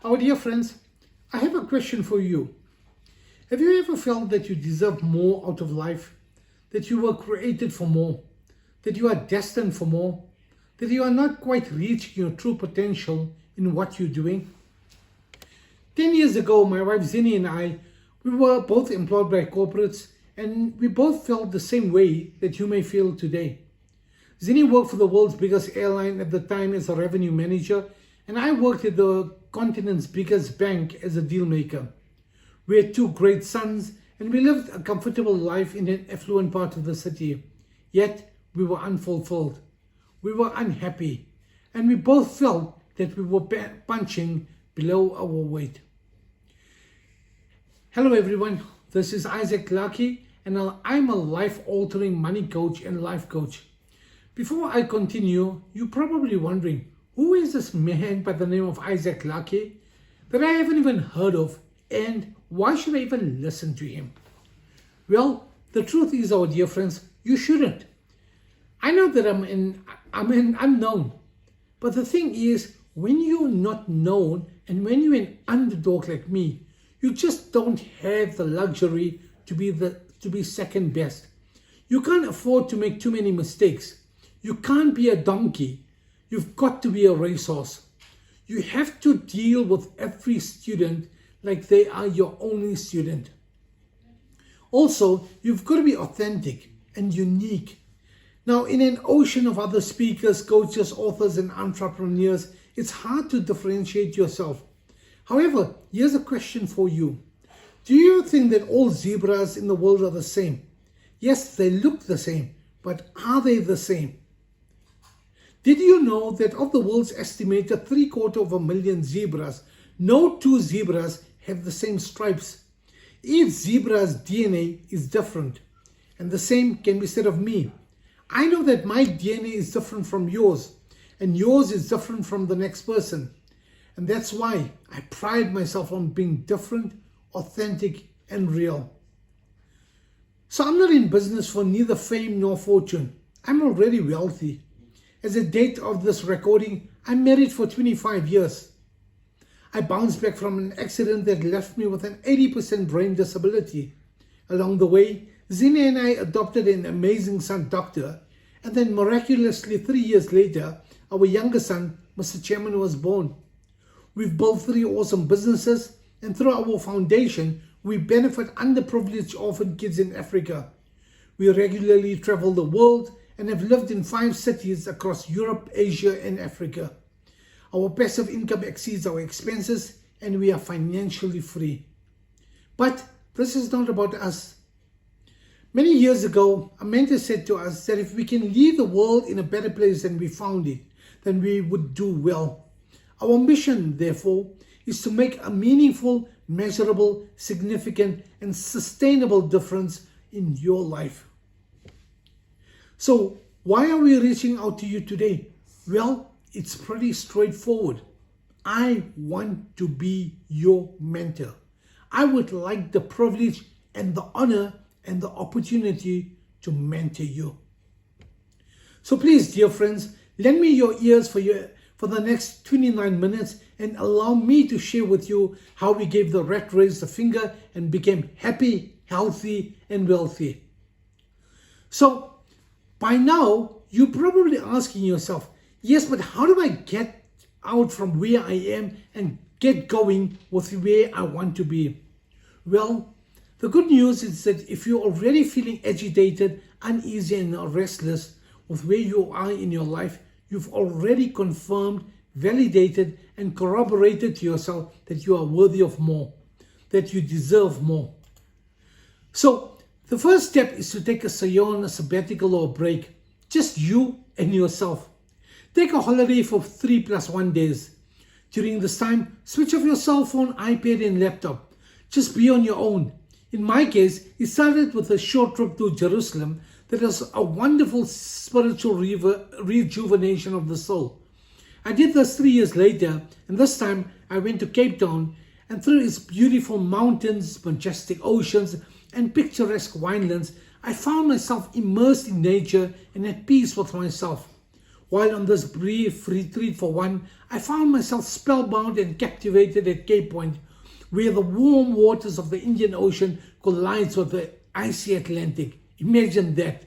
Our dear friends, I have a question for you. Have you ever felt that you deserve more out of life? That you were created for more? That you are destined for more? That you are not quite reaching your true potential in what you're doing? 10 years ago, my wife Zeenie and I, we were both employed by corporates, and we both felt the same way that you may feel today. Zeenie worked for the world's biggest airline at the time as a revenue manager, and I worked at the continent's biggest bank as a dealmaker. We had two great sons, and we lived a comfortable life in an affluent part of the city. Yet, we were unfulfilled. We were unhappy, and we both felt that we were punching below our weight. Hello everyone, this is Isaac Lucky, and I'm a life-altering money coach and life coach. Before I continue, you're probably wondering, who is this man by the name of Isaac Lucky that I haven't even heard of, and why should I even listen to him? Well, the truth is, our dear friends, you shouldn't. I know that I'm an unknown, but the thing is, when you're not known and when you're an underdog like me, you just don't have the luxury to be second best. You can't afford to make too many mistakes. You can't be a donkey. You've got to be a racehorse. You have to deal with every student like they are your only student. Also, you've got to be authentic and unique. Now, in an ocean of other speakers, coaches, authors, and entrepreneurs, it's hard to differentiate yourself. However, here's a question for you. Do you think that all zebras in the world are the same? Yes, they look the same, but are they the same? Did you know that of the world's estimated 750,000 zebras, no two zebras have the same stripes? Each zebra's DNA is different, and the same can be said of me. I know that my DNA is different from yours, and yours is different from the next person. And that's why I pride myself on being different, authentic, and real. So I'm not in business for neither fame nor fortune. I'm already wealthy. As the date of this recording, I'm married for 25 years. I bounced back from an accident that left me with an 80% brain disability. Along the way, Zeenie and I adopted an amazing son, Doctor, and then miraculously 3 years later, our younger son, Mr. Chairman, was born. We've built 3 awesome businesses, and through our foundation, we benefit underprivileged orphan kids in Africa. We regularly travel the world and have lived in 5 cities across Europe, Asia, and Africa. Our passive income exceeds our expenses, and we are financially free. But this is not about us. Many years ago, a mentor said to us that if we can leave the world in a better place than we found it, then we would do well. Our mission, therefore, is to make a meaningful, measurable, significant, and sustainable difference in your life. So, why are we reaching out to you today? Well, it's pretty straightforward. I want to be your mentor. I would like the privilege and the honor and the opportunity to mentor you. So please, dear friends, lend me your ears for the next 29 minutes and allow me to share with you how we gave the rat race the finger and became happy, healthy, and wealthy. So, by now, you're probably asking yourself, yes, but how do I get out from where I am and get going with where I want to be? Well, the good news is that if you're already feeling agitated, uneasy, and restless with where you are in your life, you've already confirmed, validated, and corroborated to yourself that you are worthy of more, that you deserve more. So, the first step is to take a sojourn, a sabbatical, or a break. Just you and yourself. Take a holiday for 3+1 days. During this time, switch off your cell phone, iPad, and laptop. Just be on your own. In my case, it started with a short trip to Jerusalem that was a wonderful spiritual rejuvenation of the soul. I did this 3 years later, and this time I went to Cape Town, and through its beautiful mountains, majestic oceans, and picturesque winelands, I found myself immersed in nature and at peace with myself. While on this brief retreat for one, I found myself spellbound and captivated at Cape Point, where the warm waters of the Indian Ocean collides with the icy Atlantic. Imagine that.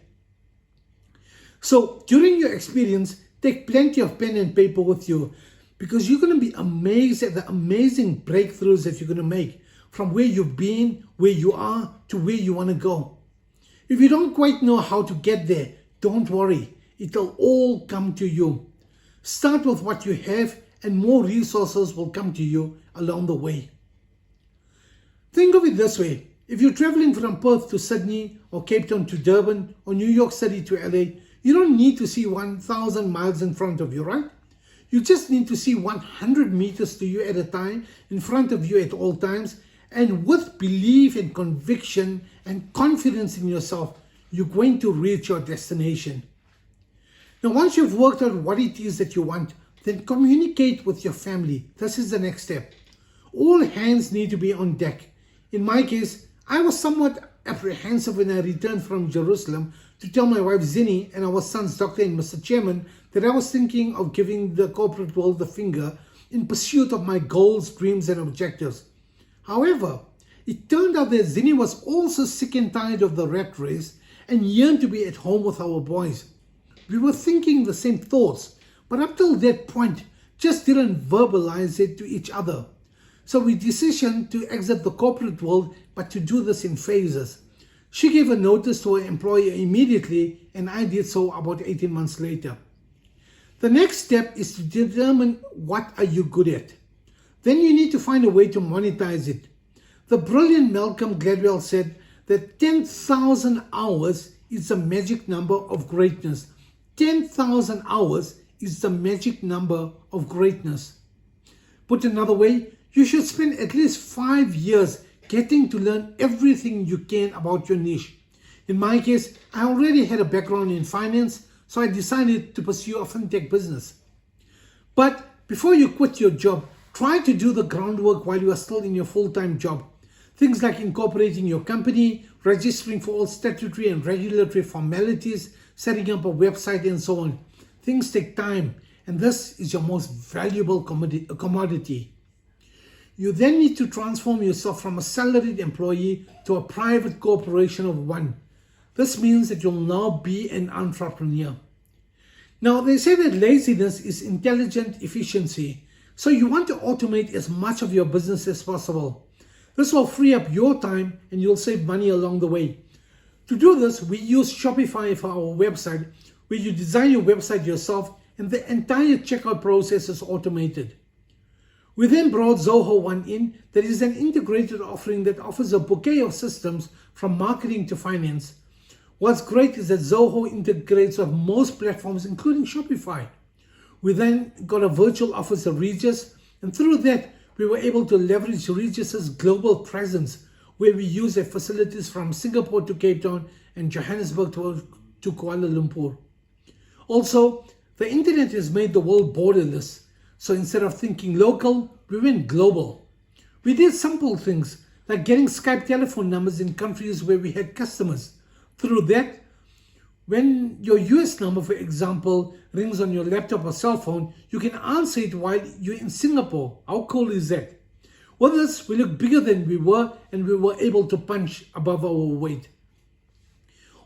So during your experience, take plenty of pen and paper with you, because you're going to be amazed at the amazing breakthroughs that you're going to make from where you've been, where you are, to where you want to go. If you don't quite know how to get there, don't worry. It'll all come to you. Start with what you have and more resources will come to you along the way. Think of it this way. If you're traveling from Perth to Sydney or Cape Town to Durban or New York City to LA, you don't need to see 1,000 miles in front of you, right? You just need to see 100 meters to you at a time in front of you at all times. And with belief and conviction and confidence in yourself, you're going to reach your destination. Now, once you've worked out what it is that you want, then communicate with your family. This is the next step. All hands need to be on deck. In my case, I was somewhat apprehensive when I returned from Jerusalem to tell my wife Zeenie and our sons, Dr. and Mr. Chairman, that I was thinking of giving the corporate world the finger in pursuit of my goals, dreams, and objectives. However, it turned out that Zeenie was also sick and tired of the rat race and yearned to be at home with our boys. We were thinking the same thoughts, but up till that point, just didn't verbalize it to each other. So we decided to exit the corporate world, but to do this in phases. She gave a notice to her employer immediately, and I did so about 18 months later. The next step is to determine what are you good at. Then you need to find a way to monetize it. The brilliant Malcolm Gladwell said that 10,000 hours is the magic number of greatness. 10,000 hours is the magic number of greatness. Put another way, you should spend at least 5 years getting to learn everything you can about your niche. In my case, I already had a background in finance, so I decided to pursue a fintech business. But before you quit your job, try to do the groundwork while you are still in your full-time job. Things like incorporating your company, registering for all statutory and regulatory formalities, setting up a website, and so on. Things take time, and this is your most valuable commodity. You then need to transform yourself from a salaried employee to a private corporation of one. This means that you'll now be an entrepreneur. Now, they say that laziness is intelligent efficiency. So you want to automate as much of your business as possible. This will free up your time and you'll save money along the way. To do this, we use Shopify for our website, where you design your website yourself and the entire checkout process is automated. We then brought Zoho One in, that is an integrated offering that offers a bouquet of systems from marketing to finance. What's great is that Zoho integrates with most platforms, including Shopify. We then got a virtual office at Regis, and through that, we were able to leverage Regis's global presence, where we use their facilities from Singapore to Cape Town and Johannesburg to Kuala Lumpur. Also, the internet has made the world borderless. So instead of thinking local, we went global. We did simple things like getting Skype telephone numbers in countries where we had customers. Through that, when your US number, for example, rings on your laptop or cell phone, you can answer it while you're in Singapore. How cool is that? With this, we look bigger than we were, and we were able to punch above our weight.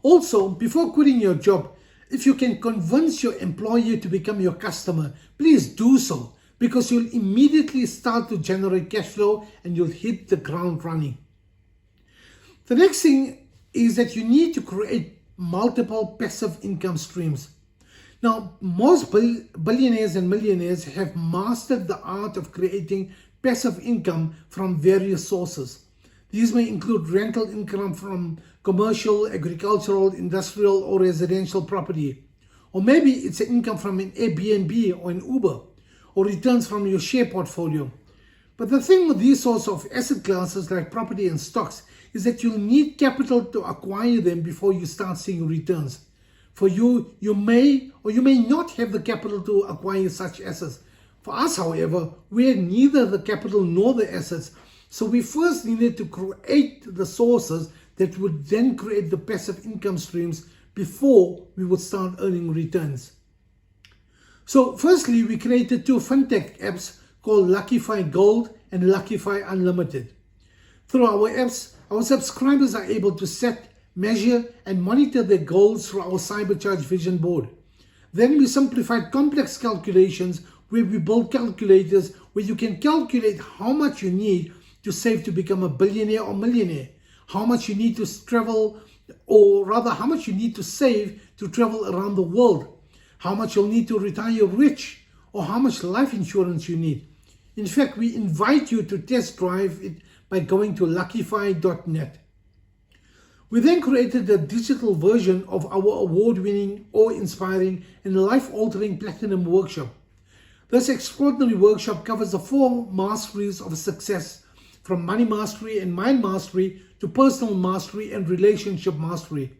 Also, before quitting your job, if you can convince your employer to become your customer, please do so, because you'll immediately start to generate cash flow and you'll hit the ground running. The next thing is that you need to create multiple passive income streams. Now, most billionaires and millionaires have mastered the art of creating passive income from various sources. These may include rental income from commercial, agricultural, industrial, or residential property. Or maybe it's an income from an Airbnb or an Uber, or returns from your share portfolio. But the thing with these sorts of asset classes like property and stocks is that you'll need capital to acquire them before you start seeing returns. For you, you may or you may not have the capital to acquire such assets. For us, however, we had neither the capital nor the assets, so we first needed to create the sources that would then create the passive income streams before we would start earning returns. So firstly, we created two fintech apps called Luckify Gold and Luckify Unlimited. Through our apps, our subscribers are able to set, measure, and monitor their goals through our Cybercharge Vision Board. Then we simplified complex calculations where we build calculators where you can calculate how much you need to save to become a billionaire or millionaire, how much you need to travel, or rather how much you need to save to travel around the world, how much you'll need to retire rich, or how much life insurance you need. In fact, we invite you to test drive it by going to luckify.net. We then created a digital version of our award-winning, awe-inspiring, and life-altering Platinum Workshop. This extraordinary workshop covers the 4 masteries of success, from money mastery and mind mastery to personal mastery and relationship mastery.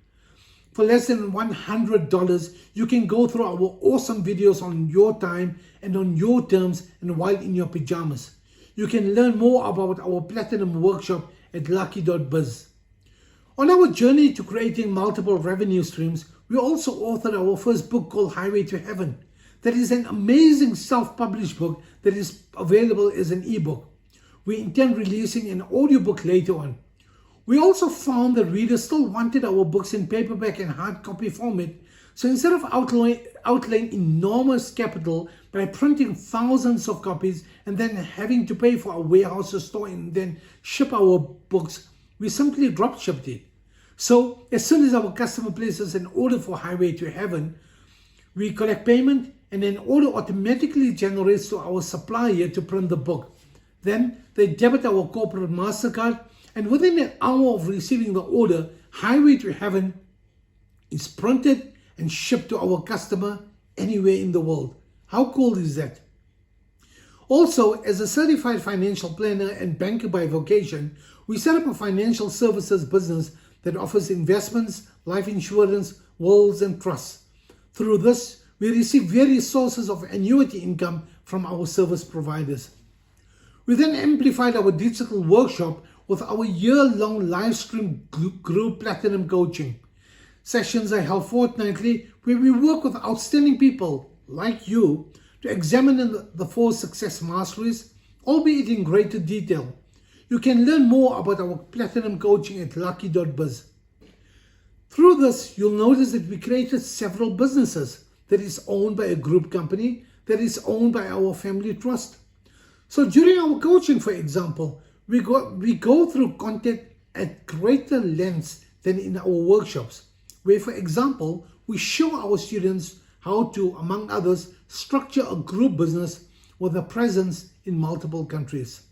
For less than $100, you can go through our awesome videos on your time and on your terms and while in your pajamas. You can learn more about our Platinum Workshop at lucky.biz. On our journey to creating multiple revenue streams, we also authored our first book called Highway to Heaven. That is an amazing self-published book that is available as an ebook. We intend releasing an audiobook later on. We also found that readers still wanted our books in paperback and hard copy format, so instead of outlaying enormous capital by printing thousands of copies and then having to pay for a warehouse to store and then ship our books, we simply drop shipped it. So as soon as our customer places an order for Highway to Heaven, we collect payment and an order automatically generates to our supplier to print the book. Then they debit our corporate MasterCard, and within an hour of receiving the order, Highway to Heaven is printed and shipped to our customer anywhere in the world. How cool is that? Also, as a certified financial planner and banker by vocation, we set up a financial services business that offers investments, life insurance, wills, and trusts. Through this, we receive various sources of annuity income from our service providers. We then amplified our digital workshop with our year-long live stream group Platinum Coaching. Sessions are held fortnightly where we work with outstanding people like you to examine the 4 success masteries, albeit in greater detail. You can learn more about our Platinum Coaching at lucky.biz. Through this, you'll notice that we created several businesses that is owned by a group company, that is owned by our family trust. So during our coaching, for example, we go through content at greater lengths than in our workshops, where, for example, we show our students how to, among others, structure a group business with a presence in multiple countries.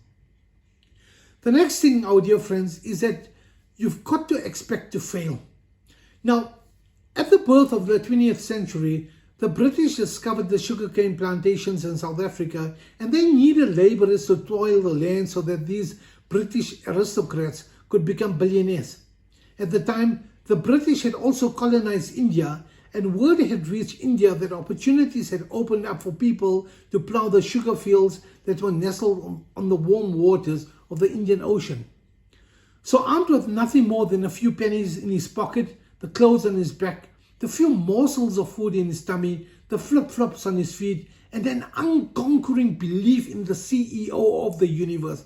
The next thing, our dear friends, is that you've got to expect to fail. Now, at the birth of the 20th century, the British discovered the sugarcane plantations in South Africa, and they needed laborers to toil the land so that these British aristocrats could become billionaires. At the time, the British had also colonized India, and word had reached India that opportunities had opened up for people to plow the sugar fields that were nestled on the warm waters of the Indian Ocean. So armed with nothing more than a few pennies in his pocket, the clothes on his back, the few morsels of food in his tummy, the flip-flops on his feet, and an unconquering belief in the CEO of the universe,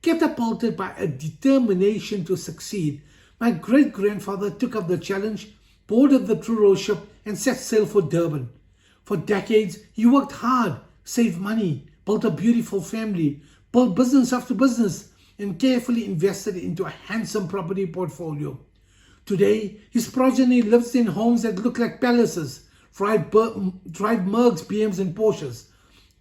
catapulted by a determination to succeed, my great-grandfather took up the challenge, boarded the Truro ship, and set sail for Durban. For decades, he worked hard, saved money, built a beautiful family, built business after business, and carefully invested into a handsome property portfolio. Today, his progeny lives in homes that look like palaces, drive Mercs, BMs, and Porsches,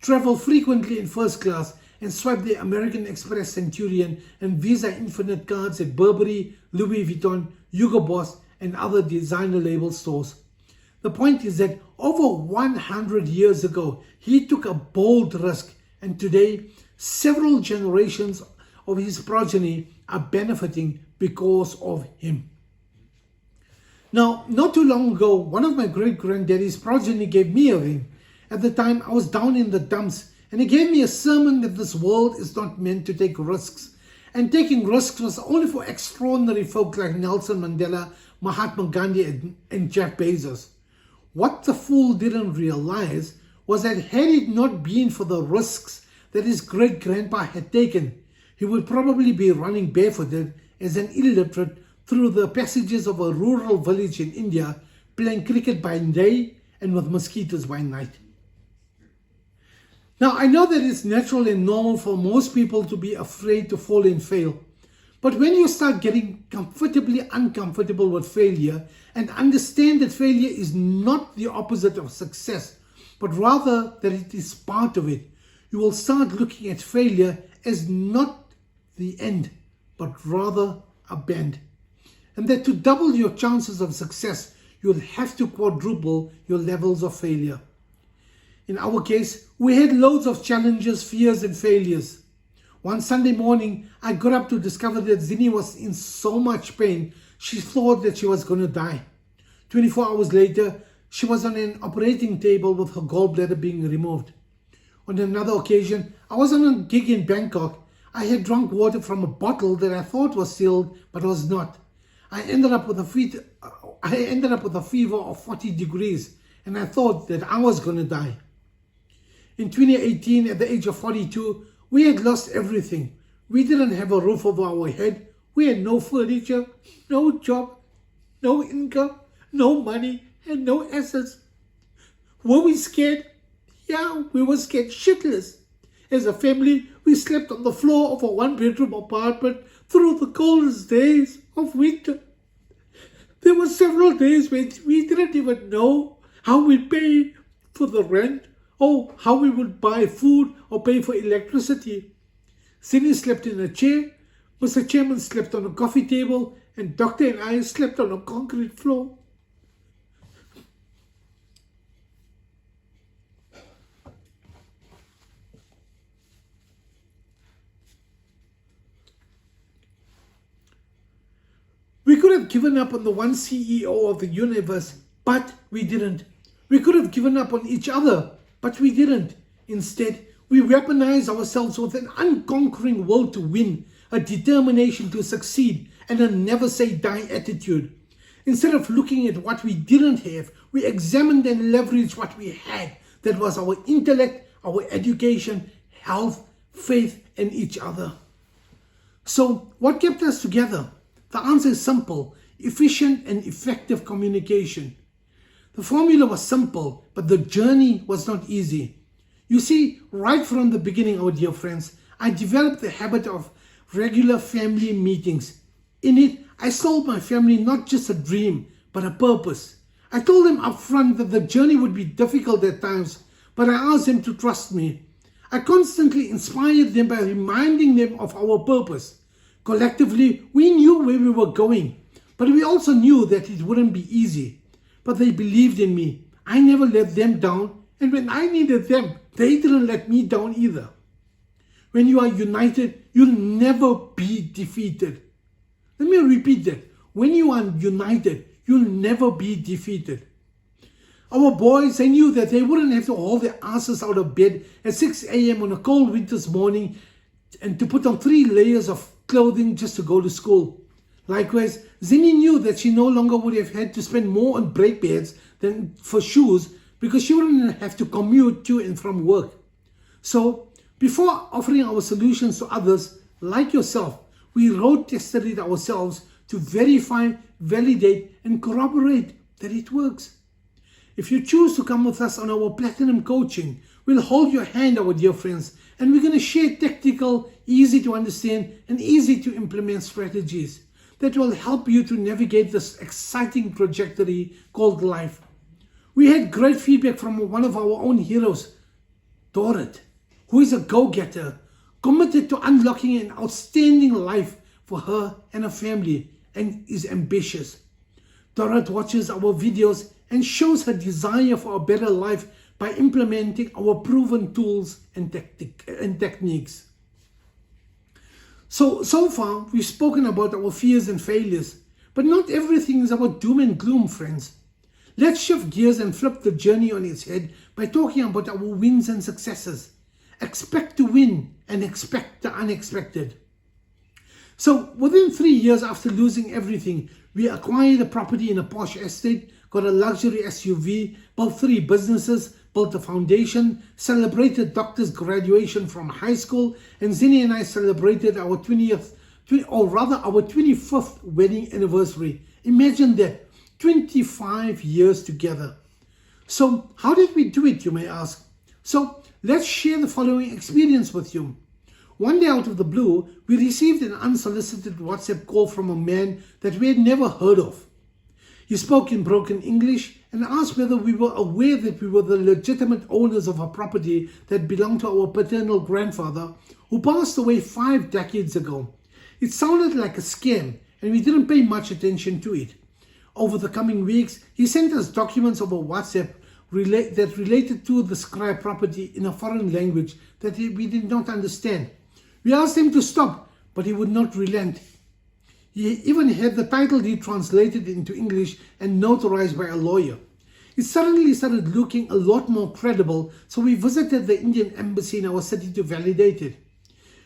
travel frequently in first class, and swipe their American Express Centurion and Visa Infinite cards at Burberry, Louis Vuitton, Hugo Boss, and other designer label stores. The point is that over 100 years ago, he took a bold risk, and today, several generations of his progeny are benefiting because of him. Now, not too long ago, one of my great-granddaddy's progeny gave me a ring. At the time, I was down in the dumps, and he gave me a sermon that this world is not meant to take risks. And taking risks was only for extraordinary folk like Nelson Mandela, Mahatma Gandhi, and Jeff Bezos. What the fool didn't realize was that had it not been for the risks that his great-grandpa had taken, he would probably be running barefooted as an illiterate through the passages of a rural village in India, playing cricket by day and with mosquitoes by night. Now, I know that it's natural and normal for most people to be afraid to fall and fail. But when you start getting comfortably uncomfortable with failure and understand that failure is not the opposite of success, but rather that it is part of it, you will start looking at failure as not the end, but rather a bend. And that to double your chances of success, you'll have to quadruple your levels of failure. In our case, we had loads of challenges, fears, and failures. One Sunday morning, I got up to discover that Zeenie was in so much pain, she thought that she was going to die. 24 hours later, she was on an operating table with her gallbladder being removed. On another occasion, I was on a gig in Bangkok. I had drunk water from a bottle that I thought was sealed, but was not. I ended up with a fever of 40 degrees, and I thought that I was going to die. In 2018, at the age of 42, we had lost everything. We didn't have a roof over our head. We had no furniture, no job, no income, no money, and no assets. Were we scared? Yeah, we were scared shitless. As a family, we slept on the floor of a one-bedroom apartment through the coldest days of winter. There were several days when we didn't even know how we'd pay for the rent, or how we would buy food or pay for electricity. Zeenie slept in a chair, Mr. Chairman slept on a coffee table, and Doctor and I slept on a concrete floor. We could have given up on the one CEO of the universe, but we didn't. We could have given up on each other, but we didn't. Instead, we weaponized ourselves with an unconquering will to win, a determination to succeed, and a never-say-die attitude. Instead of looking at what we didn't have, we examined and leveraged what we had. That was our intellect, our education, health, faith, and each other. So, what kept us together? The answer is simple: efficient and effective communication. The formula was simple, but the journey was not easy. You see, right from the beginning, our dear friends, I developed the habit of regular family meetings. In it, I sold my family not just a dream, but a purpose. I told them up front that the journey would be difficult at times, but I asked them to trust me. I constantly inspired them by reminding them of our purpose. Collectively, we knew where we were going, but we also knew that it wouldn't be easy. But they believed in me. I never let them down, and when I needed them, they didn't let me down either. When you are united, you'll never be defeated. Let me repeat that. When you are united, you'll never be defeated. Our boys, they knew that they wouldn't have to haul their asses out of bed at 6 a.m. on a cold winter's morning and to put on 3 layers of clothing just to go to school. Likewise, Zeenie knew that she no longer would have had to spend more on brake pads than for shoes because she wouldn't have to commute to and from work. So, before offering our solutions to others, like yourself, we road tested it ourselves to verify, validate, and corroborate that it works. If you choose to come with us on our Platinum Coaching, we'll hold your hand, our dear friends, and we're going to share tactical, easy to understand, and easy to implement strategies that will help you to navigate this exciting trajectory called life. We had great feedback from one of our own heroes, Dorrit, who is a go-getter, committed to unlocking an outstanding life for her and her family, and is ambitious. Dorrit watches our videos and shows her desire for a better life by implementing our proven tools and techniques. So far, we've spoken about our fears and failures, but not everything is about doom and gloom, friends. Let's shift gears and flip the journey on its head by talking about our wins and successes. Expect to win and expect the unexpected. So, within 3 years after losing everything, we acquired a property in a posh estate, got a luxury SUV, built 3 businesses, built a foundation, celebrated doctor's graduation from high school, and Zeenie and I celebrated our 25th wedding anniversary. Imagine that, 25 years together. So how did we do it, you may ask? So let's share the following experience with you. One day out of the blue, we received an unsolicited WhatsApp call from a man that we had never heard of. He spoke in broken English and asked whether we were aware that we were the legitimate owners of a property that belonged to our paternal grandfather, who passed away 5 decades ago. It sounded like a scam, and we didn't pay much attention to it. Over the coming weeks, he sent us documents over WhatsApp that related to the described property in a foreign language that we did not understand. We asked him to stop, but he would not relent. He even had the title deed translated into English and notarized by a lawyer. It suddenly started looking a lot more credible, so we visited the Indian embassy in our city to validate it.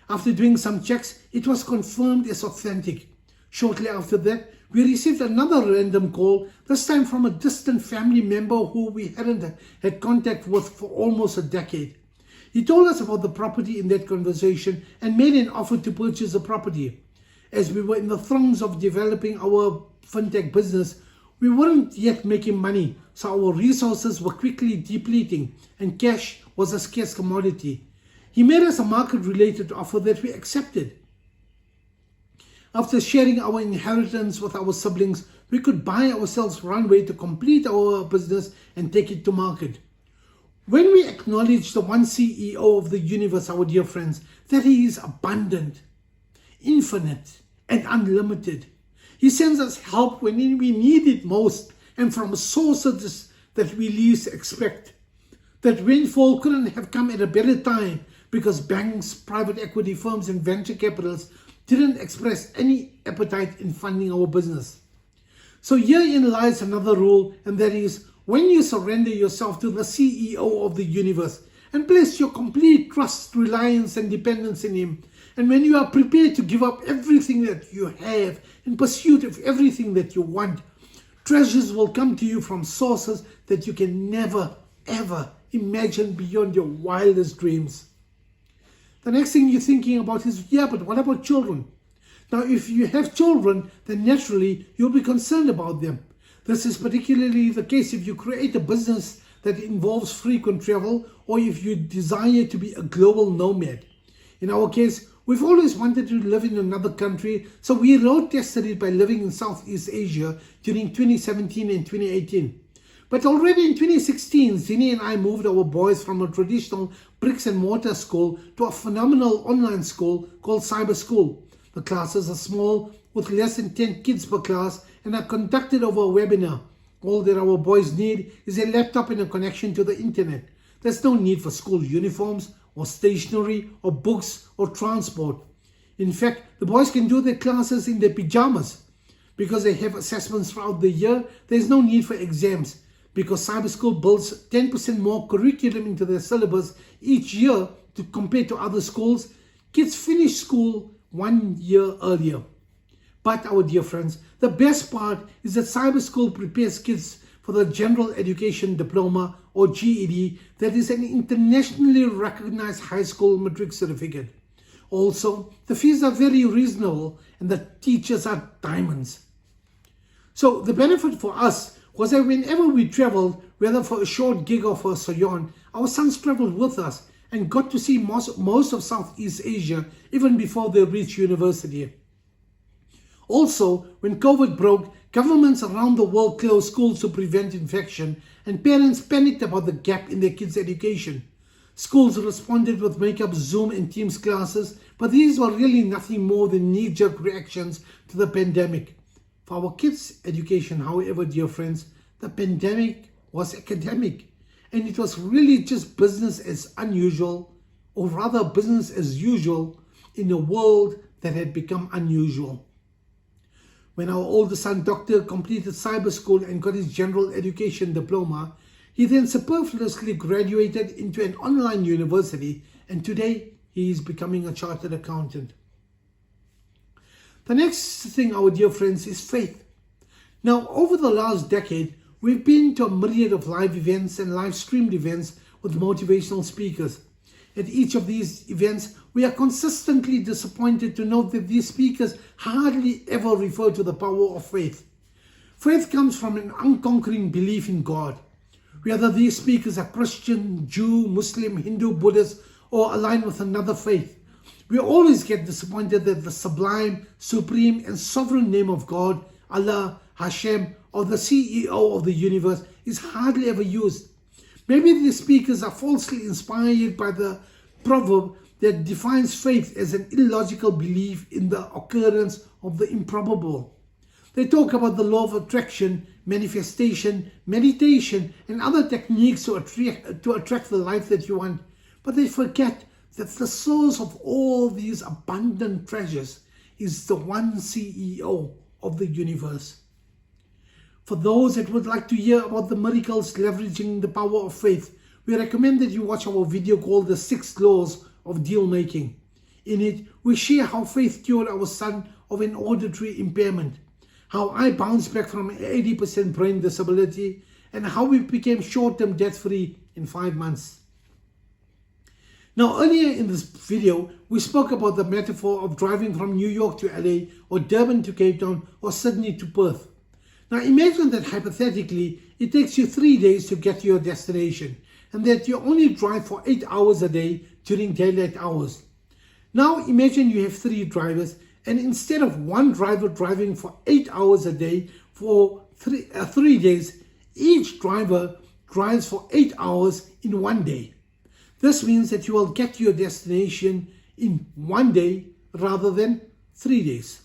After doing some checks, it was confirmed as authentic. Shortly after that, we received another random call, this time from a distant family member who we hadn't had contact with for almost a decade. He told us about the property in that conversation and made an offer to purchase the property. As we were in the throes of developing our fintech business, we weren't yet making money, so our resources were quickly depleting and cash was a scarce commodity. He made us a market-related offer that we accepted. After sharing our inheritance with our siblings, we could buy ourselves runway to complete our business and take it to market. When we acknowledge the one CEO of the universe, our dear friends, that he is abundant, infinite, and unlimited. He sends us help when we need it most and from sources that we least expect. That rainfall couldn't have come at a better time because banks, private equity firms, and venture capitalists didn't express any appetite in funding our business. So herein lies another rule, and that is when you surrender yourself to the CEO of the universe and place your complete trust, reliance, and dependence in him, and when you are prepared to give up everything that you have in pursuit of everything that you want, treasures will come to you from sources that you can never, ever imagine beyond your wildest dreams. The next thing you're thinking about is, yeah, but what about children? Now, if you have children, then naturally you'll be concerned about them. This is particularly the case if you create a business that involves frequent travel or if you desire to be a global nomad. In our case, we've always wanted to live in another country, so we road tested it by living in Southeast Asia during 2017 and 2018. But already in 2016, Zeenie and I moved our boys from a traditional bricks and mortar school to a phenomenal online school called Cyber School. The classes are small, with less than 10 kids per class, and are conducted over a webinar. All that our boys need is a laptop and a connection to the internet. There's no need for school uniforms, or stationery, or books, or transport. In fact, the boys can do their classes in their pajamas. Because they have assessments throughout the year, there's no need for exams. Because Cyber School builds 10% more curriculum into their syllabus each year compared to other schools, kids finish school 1 year earlier. But our dear friends, the best part is that Cyber School prepares kids for the General Education Diploma or GED, that is an internationally recognized high school matric certificate. Also, the fees are very reasonable and the teachers are diamonds. So the benefit for us was that whenever we traveled, whether for a short gig or for a sojourn, our sons traveled with us and got to see most of Southeast Asia even before they reached university. Also, when COVID broke, governments around the world closed schools to prevent infection, and parents panicked about the gap in their kids' education. Schools responded with make-up Zoom and Teams classes, but these were really nothing more than knee-jerk reactions to the pandemic. For our kids' education, however, dear friends, the pandemic was academic, and it was really just business as unusual, or rather business as usual, in a world that had become unusual. When our oldest son, Doctor, completed Cyber School and got his General Education Diploma, he then superfluously graduated into an online university, and today he is becoming a chartered accountant. The next thing, our dear friends, is faith. Now, over the last decade, We've been to a myriad of live events and live streamed events with motivational speakers. At each of these events, we are consistently disappointed to note that these speakers hardly ever refer to the power of faith. Faith comes from an unconquering belief in God. Whether these speakers are Christian, Jew, Muslim, Hindu, Buddhist, or aligned with another faith, we always get disappointed that the sublime, supreme, and sovereign name of God, Allah, Hashem, or the CEO of the universe is hardly ever used. Maybe these speakers are falsely inspired by the proverb that defines faith as an illogical belief in the occurrence of the improbable. They talk about the law of attraction, manifestation, meditation, and other techniques to attract the life that you want. But they forget that the source of all these abundant treasures is the one CEO of the universe. For those that would like to hear about the miracles leveraging the power of faith, we recommend that you watch our video called The 6 Laws of Deal Making. In it, we share how faith cured our son of an auditory impairment, how I bounced back from an 80% brain disability, and how we became short-term debt-free in 5 months. Now, earlier in this video, we spoke about the metaphor of driving from New York to LA, or Durban to Cape Town, or Sydney to Perth. Now, imagine that hypothetically, it takes you 3 days to get to your destination, and that you only drive for 8 hours a day during daylight hours. Now, imagine you have 3 drivers, and instead of one driver driving for 8 hours a day for 3 days, each driver drives for 8 hours in 1 day. This means that you will get to your destination in 1 day rather than 3 days.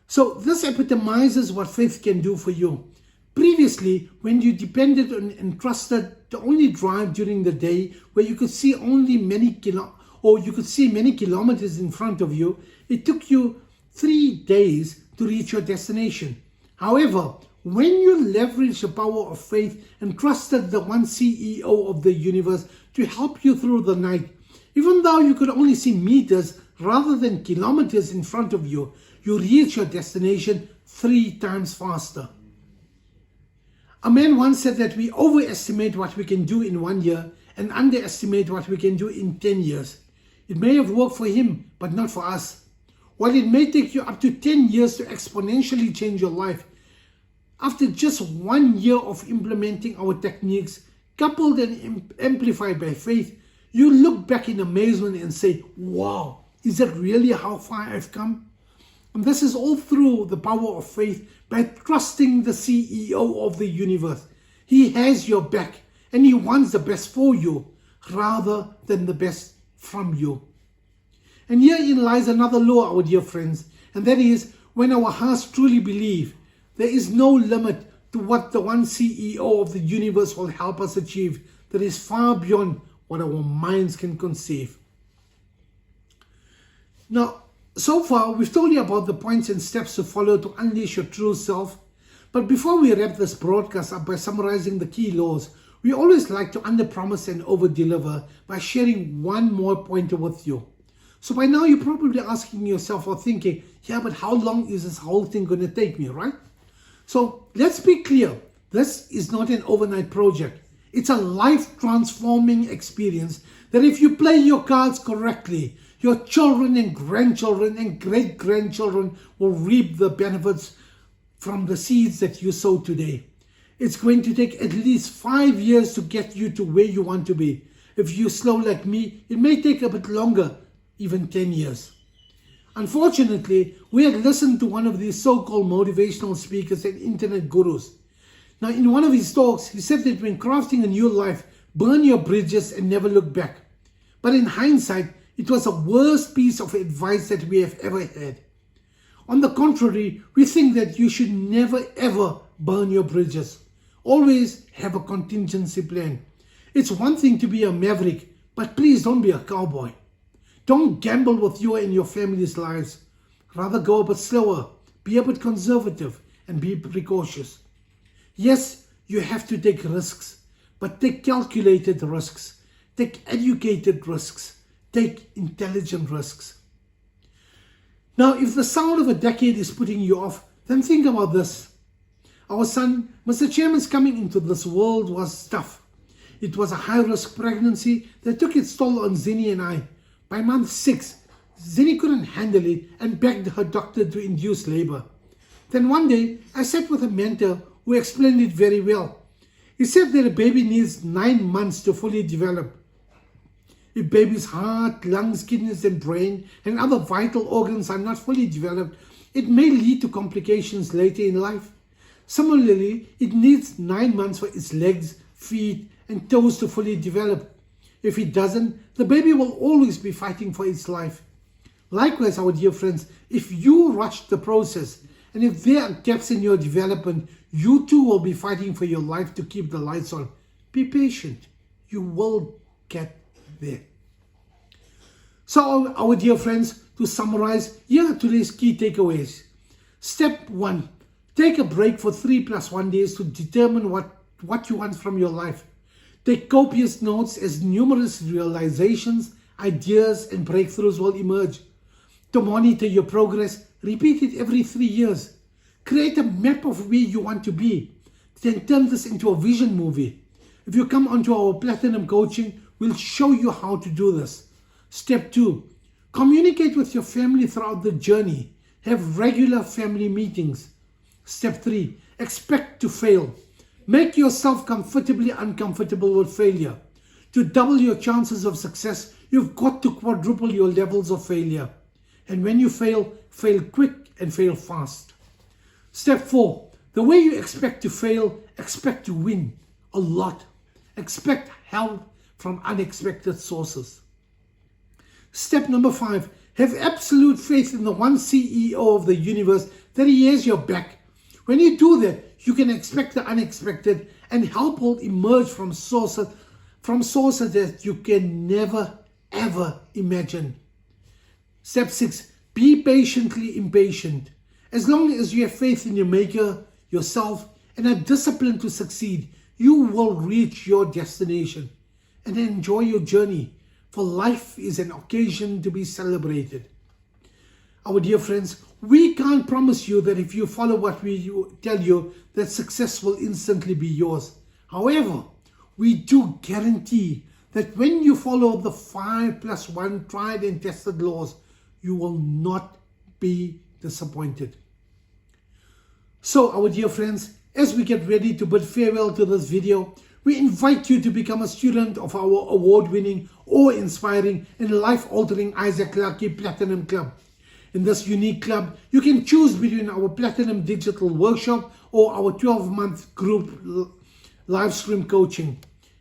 So this epitomizes what faith can do for you. Previously, when you depended on and trusted to only drive during the day, where you could see many kilometers in front of you, it took you 3 days to reach your destination. However, when you leveraged the power of faith and trusted the one CEO of the universe to help you through the night, even though you could only see meters rather than kilometers in front of you, you reach your destination 3 times faster. A man once said that we overestimate what we can do in 1 year and underestimate what we can do in 10 years. It may have worked for him, but not for us. While it may take you up to 10 years to exponentially change your life, after just 1 year of implementing our techniques, coupled and amplified by faith, you look back in amazement and say, wow, is that really how far I've come? And this is all through the power of faith by trusting the CEO of the universe. He has your back and he wants the best for you rather than the best from you. And herein lies another law, our dear friends, and that is when our hearts truly believe, there is no limit to what the one CEO of the universe will help us achieve that is far beyond what our minds can conceive. Now, so far, we've told you about the points and steps to follow to unleash your true self. But before we wrap this broadcast up by summarizing the key laws, we always like to underpromise and overdeliver by sharing one more pointer with you. So by now, you're probably asking yourself or thinking, yeah, but how long is this whole thing going to take me, right? So let's be clear. This is not an overnight project. It's a life-transforming experience that if you play your cards correctly, your children and grandchildren and great-grandchildren will reap the benefits from the seeds that you sow today. It's going to take at least 5 years to get you to where you want to be. If you're slow like me, it may take a bit longer, even 10 years. Unfortunately, we had listened to one of these so-called motivational speakers and internet gurus. Now, in one of his talks, he said that when crafting a new life, burn your bridges and never look back. But in hindsight, it was the worst piece of advice that we have ever had. On the contrary, we think that you should never ever burn your bridges. Always have a contingency plan. It's one thing to be a maverick, but please don't be a cowboy. Don't gamble with your and your family's lives. Rather go a bit slower, be a bit conservative, and be precautious. Yes, you have to take risks, but take calculated risks. Take educated risks. Take intelligent risks. Now, if the sound of a decade is putting you off, then think about this. Our son, Mr. Chairman's coming into this world was tough. It was a high-risk pregnancy that took its toll on Zeenie and I. By month 6, Zeenie couldn't handle it and begged her doctor to induce labor. Then one day, I sat with a mentor who explained it very well. He said that a baby needs 9 months to fully develop. If baby's heart, lungs, kidneys and brain and other vital organs are not fully developed, it may lead to complications later in life. Similarly, it needs 9 months for its legs, feet and toes to fully develop. If it doesn't, the baby will always be fighting for its life. Likewise, our dear friends, if you rush the process and if there are gaps in your development, you too will be fighting for your life to keep the lights on. Be patient. You will get there. So our dear friends, to summarize, here are today's key takeaways. Step 1. Take a break for 3+1 days to determine what you want from your life. Take copious notes as numerous realizations, ideas and breakthroughs will emerge. To monitor your progress, repeat it every 3 years. Create a map of where you want to be. Then turn this into a vision movie. If you come onto our Platinum Coaching, we'll show you how to do this. Step 2. Communicate with your family throughout the journey. Have regular family meetings. Step 3. Expect to fail. Make yourself comfortably uncomfortable with failure. To double your chances of success, you've got to quadruple your levels of failure. And when you fail, fail quick and fail fast. Step 4. The way you expect to fail, expect to win a lot. Expect help from unexpected sources. Step number 5. Have absolute faith in the one CEO of the universe that he has your back. When you do that, you can expect the unexpected and help will emerge from sources that you can never ever imagine. Step 6. Be patiently impatient. As long as you have faith in your maker, yourself, and are disciplined to succeed, you will reach your destination. And enjoy your journey, for life is an occasion to be celebrated. Our dear friends, we can't promise you that if you follow what we tell you, that success will instantly be yours. However, we do guarantee that when you follow the 5+1 tried and tested laws, you will not be disappointed. So, our dear friends, as we get ready to bid farewell to this video, we invite you to become a student of our award-winning, awe-inspiring and life-altering Isaac Lucky Platinum Club. In this unique club, you can choose between our Platinum Digital Workshop or our 12-month group live stream coaching.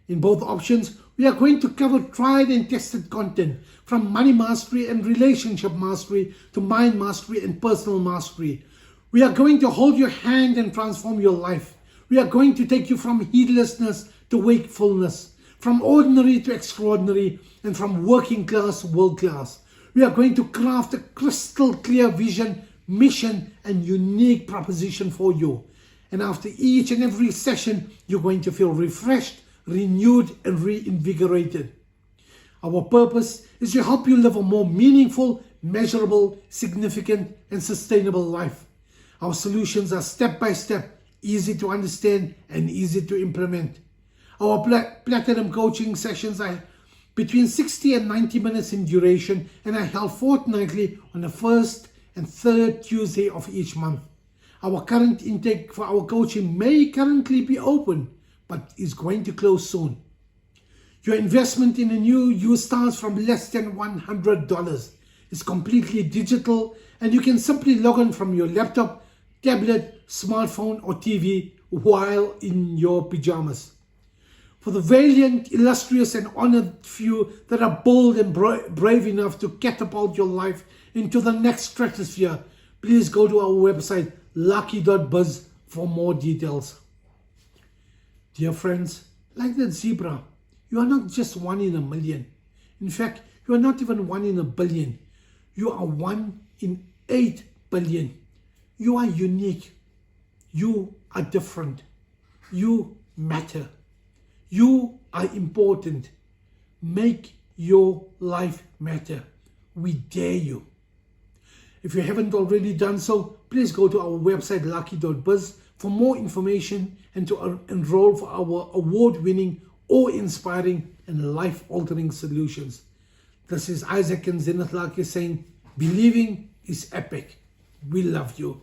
In both options, we are going to cover tried and tested content from money mastery and relationship mastery to mind mastery and personal mastery. We are going to hold your hand and transform your life. We are going to take you from heedlessness to wakefulness, from ordinary to extraordinary, and from working class to world class. We are going to craft a crystal clear vision, mission, and unique proposition for you. And after each and every session, you're going to feel refreshed, renewed, and reinvigorated. Our purpose is to help you live a more meaningful, measurable, significant, and sustainable life. Our solutions are step-by-step, easy to understand, and easy to implement. Our Platinum Coaching sessions are between 60 and 90 minutes in duration and are held fortnightly on the first and third Tuesday of each month. Our current intake for our coaching may currently be open, but is going to close soon. Your investment in a new you starts from less than $100. It's completely digital and you can simply log on from your laptop, tablet, smartphone or TV while in your pajamas. For the valiant, illustrious and honored few that are bold and brave enough to catapult your life into the next stratosphere, please go to our website lucky.biz for more details. Dear friends, like that zebra, you are not just 1 in a million. In fact, you are not even 1 in a billion. You are 1 in 8 billion. You are unique. You are different. You matter. You are important. Make your life matter. We dare you. If you haven't already done so, please go to our website lucky.biz for more information and to enroll for our award-winning, awe-inspiring and life-altering solutions. This is Isaac and Zeenie saying, believing is epic. We love you.